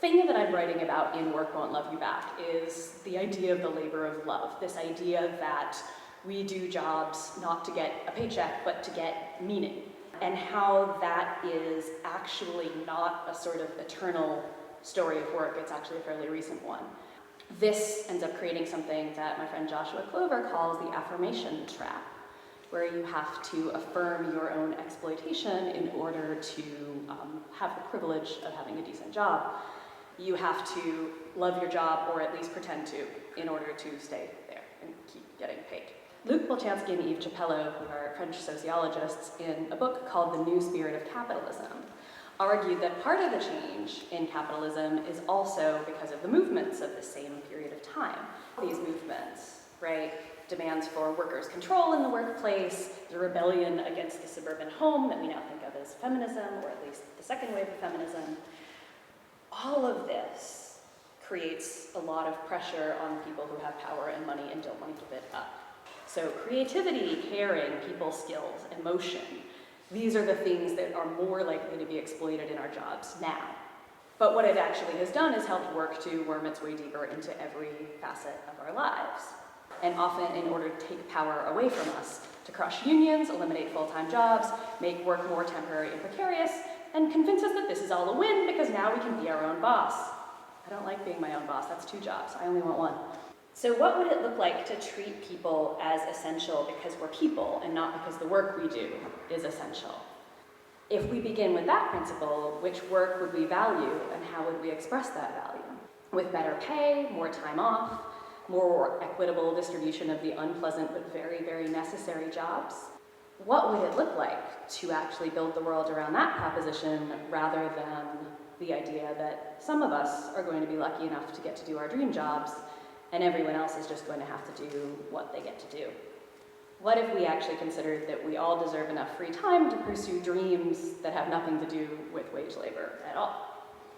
thing that I'm writing about in Work Won't Love You Back is the idea of the labor of love, this idea that we do jobs not to get a paycheck, but to get meaning, and how that is actually not a sort of eternal story of work, it's actually a fairly recent one. This ends up creating something that my friend Joshua Clover calls the affirmation trap, where you have to affirm your own exploitation in order to have the privilege of having a decent job. You have to love your job, or at least pretend to, in order to stay there and keep getting paid. Luc Boltanski and Yves Chapelleau, who are French sociologists, in a book called The New Spirit of Capitalism, argued that part of the change in capitalism is also because of the movements of the same period of time. These movements, right? Demands for workers' control in the workplace, the rebellion against the suburban home that we now think of as feminism, or at least the second wave of feminism. All of this creates a lot of pressure on people who have power and money and don't want to give it up. So creativity, caring, people skills, emotion, these are the things that are more likely to be exploited in our jobs now. But what it actually has done is helped work to worm its way deeper into every facet of our lives. And often in order to take power away from us, to crush unions, eliminate full-time jobs, make work more temporary and precarious, and convince us that this is all a win because now we can be our own boss. I don't like being my own boss, that's 2 jobs, I only want 1. So what would it look like to treat people as essential because we're people and not because the work we do is essential? If we begin with that principle, which work would we value and how would we express that value? With better pay, more time off, more equitable distribution of the unpleasant but very, very necessary jobs? What would it look like to actually build the world around that proposition rather than the idea that some of us are going to be lucky enough to get to do our dream jobs and everyone else is just going to have to do what they get to do? What if we actually considered that we all deserve enough free time to pursue dreams that have nothing to do with wage labor at all?